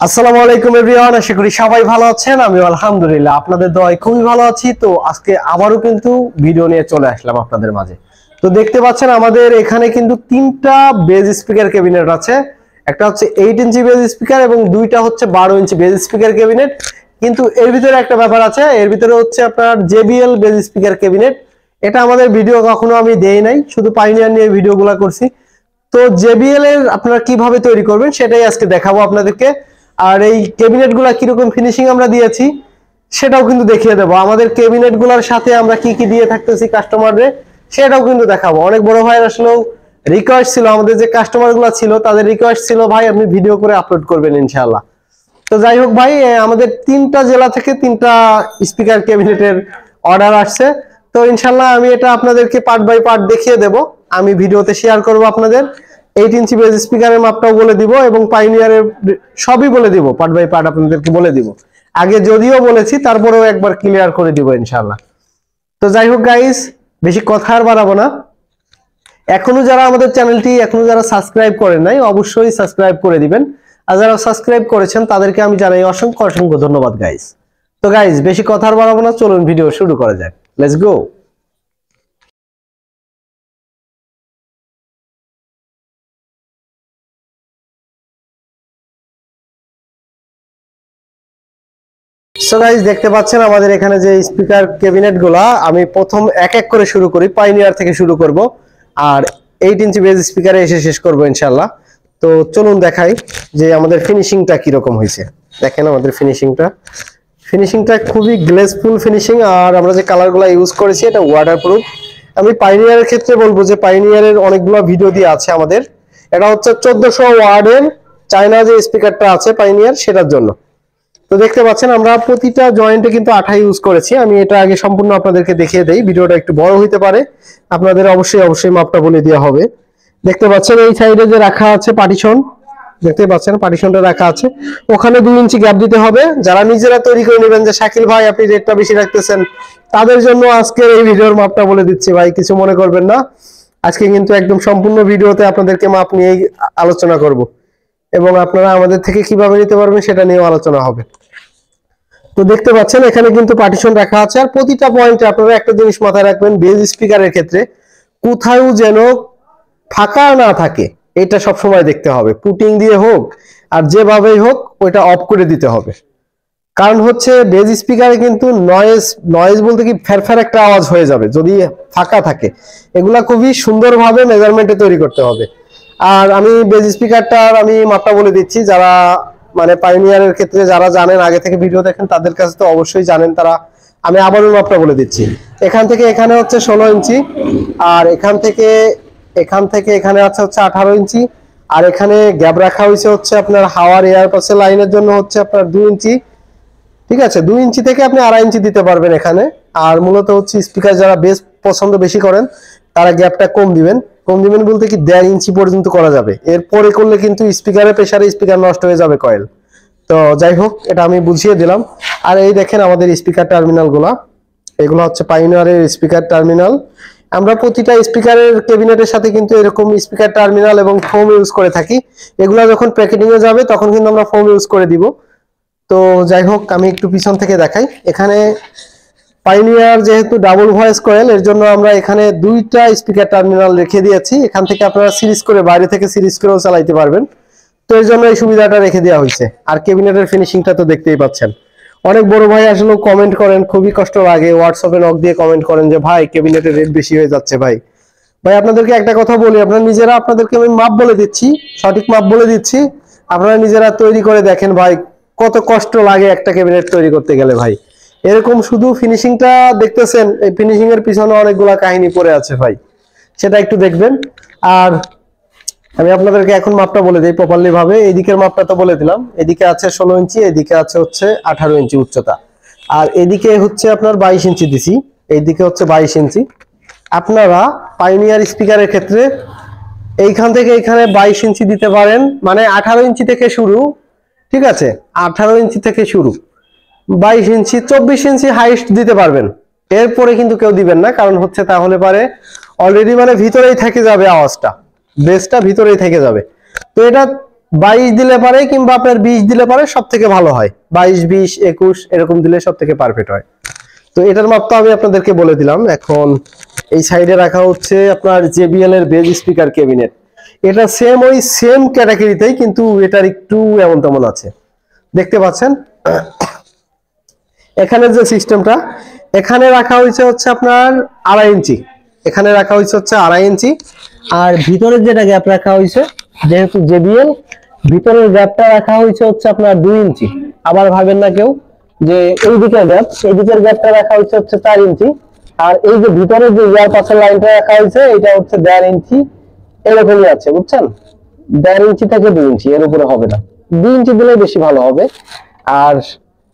আসসালামু আলাইকুম এভরিওয়ান, আশা করি সবাই ভালো আছেন। আমি আলহামদুলিল্লাহ আপনাদের দোয়ায় খুবই ভালো আছি। তো আজকে আবারও কিন্তু ভিডিও নিয়ে চলে আসলাম আপনাদের মাঝে। তো দেখতে পাচ্ছেন আমাদের এখানে কিন্তু তিনটা বেজ স্পিকার ক্যাবিনেট আছে। একটা হচ্ছে 8 ইঞ্চি বেজ স্পিকার এবং দুইটা হচ্ছে 12 ইঞ্চি বেজ স্পিকার ক্যাবিনেট। কিন্তু এর ভিতরে একটা ব্যাপার আছে, এর ভিতরে হচ্ছে আপনার JBL বেজ স্পিকার ক্যাবিনেট। এটা আমাদের ভিডিও কখনো আমি দেই নাই, শুধু পাইনিয়ার নিয়ে ভিডিওগুলো করছি। তো JBL এর আপনারা কিভাবে তৈরি করবেন সেটাই আজকে দেখাবো আপনাদেরকে। আর এই ক্যাবিনেট গুলা কিরকম ফিনিশিং আমরা দিয়েছি সেটাও কিন্তু দেখিয়ে দেবো। আমাদের ক্যাবিনেট গুলার সাথে আমরা কি কি দিয়ে থাকতেছি কাস্টমারদের সেটাও কিন্তু দেখাবো। অনেক বড় ভাইয়ের আসলেও রিকোয়েস্ট ছিল, আমাদের যে কাস্টমার গুলো ছিল তাদের রিকোয়েস্ট ছিল, ভাই আপনি ভিডিও করে আপলোড করবেন ইনশাআল্লাহ। তো যাই হোক ভাই, আমাদের তিনটা জেলা থেকে তিনটা স্পিকার ক্যাবিনেটের অর্ডার আসছে। তো ইনশাআল্লাহ আমি এটা আপনাদেরকে পার্ট বাই পার্ট দেখিয়ে দেব, আমি ভিডিওতে শেয়ার করব আপনাদের। 8 ইঞ্চি বেজ স্পিকারের মাপটাও বলে দিব এবং পাইনিয়ারের সবই বলে দিব, পার্ট বাই পার্ট আপনাদেরকে বলে দিব। আগে যদিও বলেছি তারপরেও একবার ক্লিয়ার করে দিব ইনশাআল্লাহ। তো যাই হোক গাইস, বেশি কথা আর বাড়াবো না। এখনো যারা আমাদের চ্যানেলটি যারা সাবস্ক্রাইব করেন নাই অবশ্যই সাবস্ক্রাইব করে দিবেন, আর যারা সাবস্ক্রাইব করেছেন তাদেরকে আমি জানাই অসংখ্য অসংখ্য ধন্যবাদ গাইস। তো গাইস বেশি কথা আর বাড়াবো না, চলুন ভিডিও শুরু করা যাক। Let's go. সো গাইস দেখতে পাচ্ছেন আমাদের এখানে যে স্পিকার ক্যাবিনেট গুলা, আমি প্রথম এক এক করে শুরু করি, পাইনিয়ার থেকে শুরু করব আর 8 ইঞ্চি বেজ স্পিকারে এসে শেষ করব ইনশাআল্লাহ। তো চলুন দেখাই যে আমাদের ফিনিশিংটা কি রকম হয়েছে। দেখেন আমাদের ফিনিশিংটা খুবই গ্লেজফুল ফিনিশিং, আর আমরা যে কালারগুলো ইউজ করেছি এটা ওয়াটারপ্রুফ। আমি পাইনিয়ারের ক্ষেত্রে বলবো যে পাইনিয়ারের অনেকগুলো ভিডিও দিয়ে আছে আমাদের। এটা হচ্ছে 1400 ওয়ার্ডের চায়না যে স্পিকারটা আছে পাইনিয়ার, সেটার জন্য। তো দেখতে পাচ্ছেন আমরা প্রতিটা জয়েন্টে কিন্তু আঠা ইউজ করেছি। আমি এটা আগে সম্পূর্ণ আপনাদেরকে দেখিয়ে দেই, ভিডিওটা একটু বড় হইতে পারে, আপনাদের অবশ্যই মাপটা বলে দেওয়া হবে। দেখতে পাচ্ছেন এই সাইডে যে রাখা আছে পার্টিশন, দেখতে পাচ্ছেন পার্টিশনটা রাখা আছে, ওখানে 2 ইঞ্চি গ্যাপ দিতে হবে। যারা নিজেরা তৈরি করে নেবেন যে শাকিল ভাই আপনি রেটটা বেশি রাখতেছেন, তাদের জন্য আজকে এই ভিডিওর মাপটা বলে দিচ্ছি ভাই, কিছু মনে করবেন না। আজকে কিন্তু একদম সম্পূর্ণ ভিডিওতে আপনাদেরকে মাপ নিয়েই আলোচনা করব এবং আপনারা আমাদের থেকে কিভাবে নিতে পারবেন সেটা নিয়েও আলোচনা হবে। তো দেখতে পাচ্ছেন এখানে কিন্তু পার্টিশন রাখা আছে, আর প্রতিটা পয়েন্টে আপনারা একটা জিনিস মাথায় রাখবেন, বেজ স্পিকারের ক্ষেত্রে কোথাও যেন ফাঁকা না থাকে, এটা সবসময় দেখতে হবে। পুটিং দিয়ে হোক আর যেভাবেই হোক ওইটা অফ করে দিতে হবে। কারণ হচ্ছে বেজ স্পিকারে কিন্তু নয়েজ বলতে কি ফ্যারফ্যার একটা আওয়াজ হয়ে যাবে যদি ফাঁকা থাকে। এগুলা খুবই সুন্দরভাবে মেজারমেন্টে তৈরি করতে হবে। আর আমি বেজ স্পিকারটার আমি মাপটা বলে দিচ্ছি, যারা মানে পাইনিয়ারের ক্ষেত্রে যারা জানেন আগে থেকে ভিডিও দেখেন তাদের কাছে তো অবশ্যই জানেন তারা। আমি আবারও মাপটা বলে দিচ্ছি, এখান থেকে এখানে হচ্ছে 16 ইঞ্চি, আর এখান থেকে এখানে হচ্ছে 18 ইঞ্চি, আর এখানে গ্যাপ রাখা হয়েছে হচ্ছে আপনার হাওয়ার এয়ার পাসের লাইনের জন্য হচ্ছে আপনার 2 ইঞ্চি। ঠিক আছে, 2 ইঞ্চি থেকে আপনি 2.5 ইঞ্চি দিতে পারবেন এখানে। আর মূলত হচ্ছে স্পিকার যারা বেস পছন্দ বেশি করেন তারা গ্যাপটা কম দিবেন বলতে কি 1.5 ইঞ্চি পর্যন্ত করা যাবে। এরপরে করলে কিন্তু স্পিকারের প্রেসারে স্পিকার নষ্ট হয়ে যাবে কয়েল। তো যাই হোক, এটা আমি বুঝিয়ে দিলাম। আর এই দেখেন আমাদের স্পিকার টার্মিনাল গুলা, এগুলো হচ্ছে পাইনিয়ারের স্পিকার টার্মিনাল। আমরা প্রতিটা স্পিকারের ক্যাবিনেটের সাথে কিন্তু এরকম স্পিকার টার্মিনাল এবং ফোম ইউজ করে থাকি। এগুলা যখন প্যাকেটিং এ যাবে তখন কিন্তু আমরা ফোম ইউজ করে দিব। তো যাই হোক, আমি একটু পিছন থেকে দেখাই। এখানে পাইনিয়ার যেহেতু ডাবল ভয়েস কয়েল, এর জন্য আমরা এখানে 2টা স্পিকার টার্মিনাল রেখে দিয়েছি। এখান থেকে আপনারা সিরিজ করে বাইরে থেকে সিরিজ করেও চালাইতে পারবেন। তো এর জন্য এই সুবিধাটা রেখে দেওয়া হয়েছে। আর ক্যাবিনেটের ফিনিশিংটা তো দেখতেই পাচ্ছেন। অনেক বড় ভাই আসলে কমেন্ট করেন, খুবই কষ্ট লাগে, হোয়াটসঅ্যাপে নক দিয়ে কমেন্ট করেন যে ভাই ক্যাবিনেটের রেট বেশি হয়ে যাচ্ছে। ভাই আপনাদেরকে একটা কথা বলি, আপনারা নিজেরা, আপনাদেরকে আমি মাপ বলে দিচ্ছি, সঠিক মাপ বলে দিচ্ছি, আপনারা নিজেরা তৈরি করে দেখেন ভাই কত কষ্ট লাগে একটা ক্যাবিনেট তৈরি করতে গেলে। ভাই এরকম শুধু ফিনিশিংটা দেখতেছেন, এই ফিনিশিং এর পিছনে অনেকগুলা কাহিনী পড়ে আছে ভাই, সেটা একটু দেখবেন। আর আমি আপনাদেরকে এখন মাপটা বলে দিই প্রপারলি ভাবে। এদিকের মাপটা তো বলে দিলাম, এদিকে আছে 16 ইঞ্চি, এদিকে আছে হচ্ছে 18 ইঞ্চি উচ্চতা, আর এদিকে হচ্ছে আপনার 22 ইঞ্চি দিছি, এইদিকে হচ্ছে 22 ইঞ্চি। আপনারা পাইনিয়ার স্পিকারের ক্ষেত্রে এইখান থেকে এখানে 22 ইঞ্চি দিতে পারেন, মানে 18 ইঞ্চি থেকে শুরু। ঠিক আছে, 18 ইঞ্চি থেকে শুরু, 22 ইঞ্চি 24 ইঞ্চি হাইস্ট দিতে পারবেন। এরপরে কিন্তু কেউ দিবেন না, কারণ হচ্ছে তাহলে পারে অলরেডি মানে ভিতরেই থেকে যাবে আওয়াজটা, বেসটা ভিতরেই থেকে যাবে। তো এটা 22 দিলে পারে কিংবা আপনার 20 দিলে পারে, সব থেকে ভালো হয়। 22, 20, 21 এরকম দিলে সব থেকে পারফেক্ট হয়। তো এটার মাপ তো আমি আপনাদেরকে বলে দিলাম। এখন এই সাইডে রাখা হচ্ছে আপনার JBL এর বেজ স্পিকার ক্যাবিনেট। এটা ওই সেম ক্যাটাগরিতেই, কিন্তু এটার একটু এমন তেমন আছে। দেখতে পাচ্ছেন এখানে যে সিস্টেমটা, এখানে রাখা হয়েছে হচ্ছে আপনার 2.5 ইঞ্চি, এখানে রাখা হয়েছে হচ্ছে 2.5 ইঞ্চি। আর ভিতরের যেটা গ্যাপ রাখা হয়েছে, যেহেতু JBL, ভিতরের গ্যাপটা রাখা হয়েছে হচ্ছে আপনার 2 ইঞ্চি। আবার ভাবেন না কেউ যে এই দিকের গ্যাপ, এই দিকের গ্যাপটা রাখা হয়েছে হচ্ছে 4 ইঞ্চি। আর এই যে ভিতরে যে ইয়ার পাশের লাইনটা রাখা হয়েছে, এটা হচ্ছে 1.5 ইঞ্চি, এরকমই আছে, বুঝছেন? 1.5 ইঞ্চি থেকে 2 ইঞ্চি, এর উপরে হবে না। 2 ইঞ্চি দিলে বেশি ভালো হবে। আর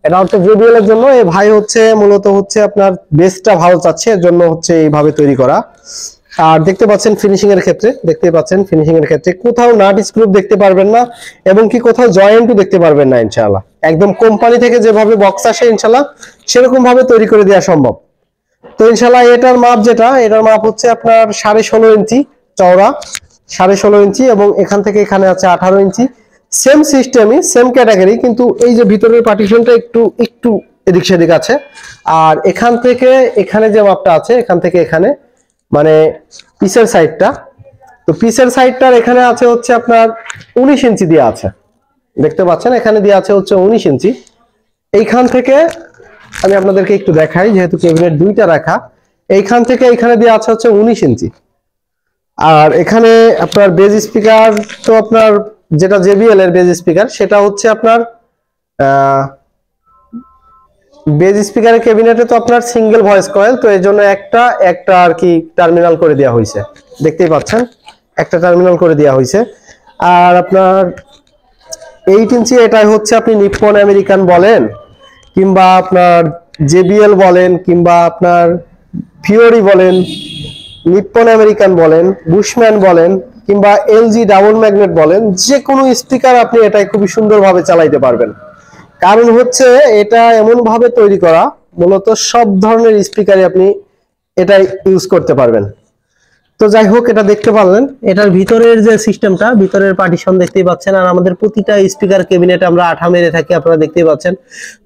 এটা হচ্ছে JBL এর জন্য। এই ভাই হচ্ছে মূলত হচ্ছে আপনার বেসটা ভালো চাচ্ছে, এর জন্য হচ্ছে এইভাবে তৈরি করা। আর দেখতে পাচ্ছেন ফিনিশিং এর ক্ষেত্রে, কোথাও নাট স্ক্রু দেখতে পারবেন না, এবং কি কোথাও জয়েন্টও দেখতে পারবেন না ইনশাআল্লাহ। একদম কোম্পানি থেকে যেভাবে বক্স আসে ইনশাআল্লাহ সেরকম ভাবে তৈরি করে দেওয়া সম্ভব। তো ইনশাআল্লাহ এটার মাপ যেটা, এটার মাপ হচ্ছে আপনার 16.5 ইঞ্চি চওড়া, 16.5 ইঞ্চি, এবং এখান থেকে এখানে আছে 18 ইঞ্চি। সেম সিস্টেমই, সেম ক্যাটাগরি, কিন্তু এই যে ভিতরের পার্টিশনটা একটু একটু এদিক সেদিক আছে। আর এখান থেকে এখানে যে মাপটা আছে, এখান থেকে এখানে মানে পিসের সাইডটা, তো পিসের সাইডটার এখানে আছে হচ্ছে আপনার 19 ইঞ্চি দেওয়া আছে। দেখতে পাচ্ছেন এখানে দেওয়া আছে হচ্ছে 19 ইঞ্চি। এইখান থেকে আমি আপনাদেরকে একটু দেখাই, যেহেতু ক্যাবিনেট দুইটা রাখা, এইখান থেকে এখানে দেওয়া আছে হচ্ছে 19 ইঞ্চি। আর এখানে আপনার বেজ স্পিকার, তো আপনার যেটা JBL এর বেজ স্পিকার, সেটা হচ্ছে আপনার বেজ স্পিকারের ক্যাবিনেটে তো আপনার সিঙ্গেল ভয়েস কয়েল, তো এই জন্য একটা আর কি টার্মিনাল করে দেওয়া হয়েছে। দেখতেই পাচ্ছেন একটা টার্মিনাল করে দেওয়া হয়েছে। আর আপনার 8 ইঞ্চি, এটাই হচ্ছে আপনি নিপ্পন আমেরিকান বলেন, কিংবা আপনার JBL বলেন, কিংবা আপনার ফিওরি বলেন, নিপ্পন আমেরিকান বলেন, বুশম্যান বলেন, কিংবা LG ডাবল ম্যাগনেট বলেন, যে কোনো স্পিকার আপনি এটাই খুবই সুন্দরভাবে চালাইতে পারবেন। কারণ হচ্ছে এটা এমন ভাবে তৈরি করা, মূলত সব ধরনের স্পিকারে আপনি এটা ইউজ করতে পারবেন। তো যাই হোক, এটা দেখতে পারলেন, এটার ভিতরের যে সিস্টেমটা, ভিতরের পার্টিশন দেখতেই পাচ্ছেন। আর আমাদের প্রতিটা স্পিকার ক্যাবিনেটে আমরা আঠা মেরে থাকি, আপনারা দেখতেই পাচ্ছেন।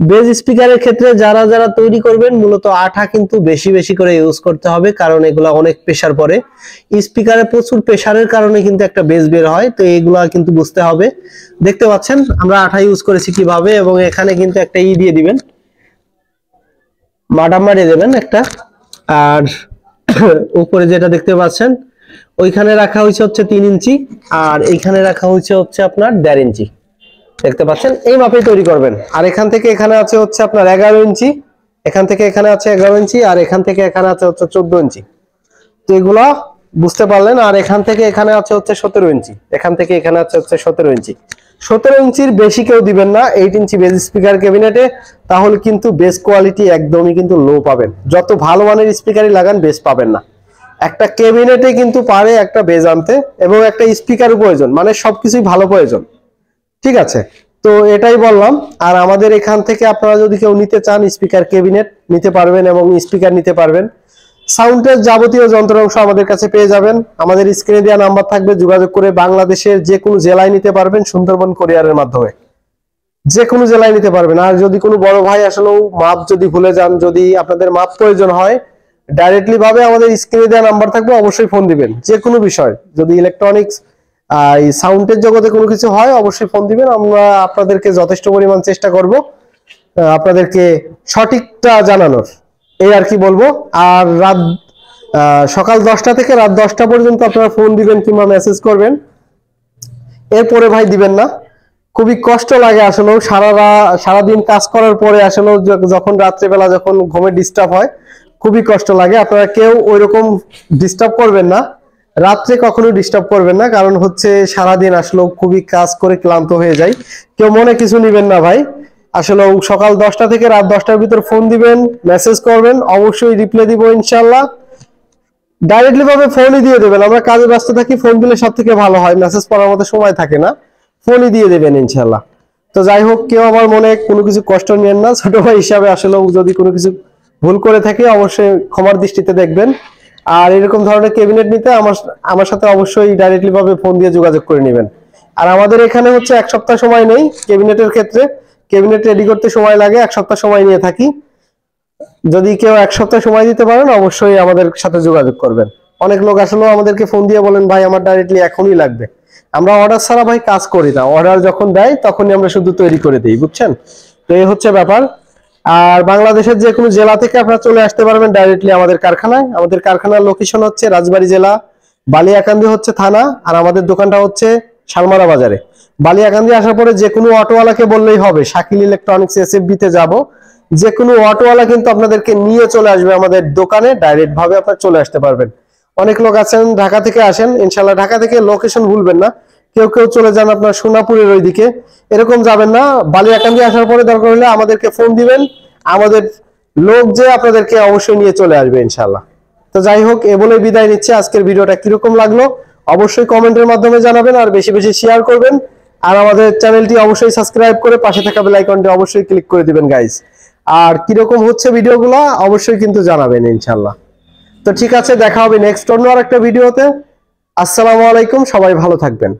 বেজ স্পিকারের ক্ষেত্রে যারা যারা তৈরি করবেন, মূলত আঠা কিন্তু বেশি বেশি করে ইউজ করতে হবে, কারণ এগুলা অনেক প্রেসার পড়ে। স্পিকারে প্রচুর প্রেসারের কারণে কিন্তু একটা বেজ বের হয়, তো এগুলা কিন্তু বুঝতে হবে। দেখতে পাচ্ছেন আমরা আঠা ইউজ করেছি কিভাবে, এবং এখানে কিন্তু একটা দিয়ে দিবেন, মাডাম মারিয়ে দেবেন একটা। আর উপরে যেটা দেখতে পাচ্ছেন, ওইখানে রাখা হয়েছে হচ্ছে 3 ইঞ্চি, আর এইখানে রাখা হয়েছে হচ্ছে আপনার 1.5 ইঞ্চি। দেখতে পাচ্ছেন এই মাপে তৈরি করবেন। আর এখান থেকে এখানে আছে হচ্ছে আপনার 11 ইঞ্চি, এখান থেকে এখানে আছে 11 ইঞ্চি, আর এখান থেকে এখানে আছে হচ্ছে 14 ইঞ্চি। তো এগুলা বুঝতে পারলেন। আর এখান থেকে এখানে আছে হচ্ছে 17 ইঞ্চি, এখান থেকে এখানে আছে হচ্ছে 17 ইঞ্চি। 17 ইঞ্চির বেশি কেউ দিবেন না 8 ইঞ্চি বেজ স্পিকার ক্যাবিনেটে, তাহলে কিন্তু বেস কোয়ালিটি একদমই কিন্তু লো পাবেন। যত ভালো মানের স্পিকারই লাগান, বেস পাবেন না। একটা ক্যাবিনেটে কিন্তু পারে একটা বেজ আনতে, এবং একটা স্পিকারও প্রয়োজন, মানে সবকিছুই ভালো প্রয়োজন। ঠিক আছে, তো এটাই বললাম। আর আমাদের এখান থেকে আপনারা যদি কেউ নিতে চান, স্পিকার ক্যাবিনেট নিতে পারবেন, এবং স্পিকার নিতে পারবেন। সাউন্ডের যাবতীয় যন্ত্রাংশ আমাদের কাছে পেয়ে যাবেন। আমাদের স্ক্রিনে দেওয়া নাম্বার থাকবে, যোগাযোগ করে বাংলাদেশের যে কোনো জেলায় নিতে পারবেন, সুন্দরবন কুরিয়ারের মাধ্যমে যে কোনো জেলায় নিতে পারবেন। আর যদি কোনো বড় ভাই আসলেও মাপ যদি ভুলে যান, যদি আপনাদের মাপ প্রয়োজন হয়, ডাইরেক্টলি ভাবে আমাদের স্ক্রিনে দেওয়া নাম্বার থাকবে, অবশ্যই ফোন দিবেন। যে কোনো বিষয়, যদি ইলেকট্রনিক্স এই সাউন্ডের জগতে কোনো কিছু হয়, অবশ্যই ফোন দিবেন। আমরা আপনাদেরকে যথেষ্ট পরিমাণ চেষ্টা করব আপনাদেরকে সঠিকটা জানানোর, এই আর কি বলবো। আর সকাল 10টা থেকে রাত 10টা পর্যন্ত আপনারা ফোন দিবেন কিংবা মেসেজ করবেন, এরপরে ভাই দিবেন না। খুবই কষ্ট লাগে আসলেও, সারাদিন কাজ করার পরে আসলেও যখন রাত্রেবেলা যখন ঘুমের ডিস্টার্ব হয়, খুবই কষ্ট লাগে। আপনারা কেউ ওইরকম ডিস্টার্ব করবেন না, রাত্রে কখনো ডিস্টার্ব করবেন না, কারণ হচ্ছে সারাদিন আসলেও খুবই কাজ করে ক্লান্ত হয়ে যায়। কেউ মনে কিছু নিবেন না ভাই, আসলে সকাল 10টা থেকে রাত 10টার ভিতর ফোন দিবেন, মেসেজ করবেন, অবশ্যই রিপ্লাই দিব ইনশাল্লাহ। ডাইরেক্টলি ভাবে ফোনই দিয়ে দেবেন, আমরা কাজে ব্যস্ত থাকি, ফোন দিলে সব থেকে ভালো হয়, মেসেজ পড়ার মতো সময় থাকে না, ফোনই দিয়ে দেবেন ইনশাল্লাহ। তো যাই হোক, কেউ আমার মনে কোনো কিছু কষ্ট নিয়েন না, ছোট ভাই হিসাবে আসলে যদি কোনো কিছু ভুল করে থাকি, অবশ্যই ক্ষমার দৃষ্টিতে দেখবেন। আর এরকম ধরনের ক্যাবিনেট নিতে আমার সাথে অবশ্যই ডাইরেক্টলি ভাবে ফোন দিয়ে যোগাযোগ করে নেবেন। আর আমাদের এখানে হচ্ছে 1 সপ্তাহ সময় নেই ক্যাবিনেটের ক্ষেত্রে, ক্যাবিনেট রেডি করতে সময় লাগে, 1 সপ্তাহ সময় নিয়ে থাকি। যদি কেউ 1 সপ্তাহ সময় দিতে পারেন অবশ্যই আমাদের সাথে যোগাযোগ করবেন। অনেক লোক আসলে আমাদেরকে ফোন দিয়ে বলেন ভাই আমার ডাইরেক্টলি এখনই লাগবে। আমরা অর্ডার ছাড়া ভাই কাজ করি না, অর্ডার যখন দেয় তখনই আমরা শুধু তৈরি করে দিই, বুঝছেন? তো এই হচ্ছে ব্যাপার। আর বাংলাদেশের যে কোনো জেলা থেকে আপনারা চলে আসতে পারবেন ডাইরেক্টলি আমাদের কারখানায়। আমাদের কারখানার লোকেশন হচ্ছে রাজবাড়ী জেলা, বালিয়াকান্দি হচ্ছে থানা, আর আমাদের দোকানটা হচ্ছে শালমারা বাজারে। বালিয়াকান্দি আসার পরে যে কোনো অটোওয়ালাকে বললেই হবে শাকিল ইলেকট্রনিক্স এসএফবি তে যাব, যে কোনো অটোওয়ালা কিন্তু আপনাদেরকে নিয়ে চলে আসবে আমাদের দোকানে, ডাইরেক্ট ভাবে আপনারা চলে আসতে পারবেন। অনেক লোক আছেন ঢাকা থেকে আসেন, ইনশাল্লাহ ঢাকা থেকে লোকেশন ভুলবেন না। কেউ কেউ চলে যান আপনার সোনাপুরের ওইদিকে, এরকম যাবেন না। বালিয়াকান্দি আসার পরে দরকার হলে আমাদেরকে ফোন দিবেন, আমাদের লোক যে আপনাদেরকে অবশ্যই নিয়ে চলে আসবে ইনশাল্লাহ। তো যাই হোক, এ বলে বিদায় নিচ্ছে। আজকের ভিডিওটা কিরকম লাগলো অবশ্যই কমেন্টের মাধ্যমে জানাবেন, আর বেশি বেশি শেয়ার করবেন। আর আমাদের চ্যানেলটি অবশ্যই সাবস্ক্রাইব করে পাশে থাকা বেল আইকনটি অবশ্যই ক্লিক করে দিবেন গাইস। আর কিরকম হচ্ছে ভিডিওগুলো অবশ্যই কিন্তু জানাবেন ইনশাল্লাহ। তো ঠিক আছে, দেখা হবে নেক্সট অন্য আরেকটা ভিডিওতে। আসসালামু আলাইকুম, সবাই ভালো থাকবেন।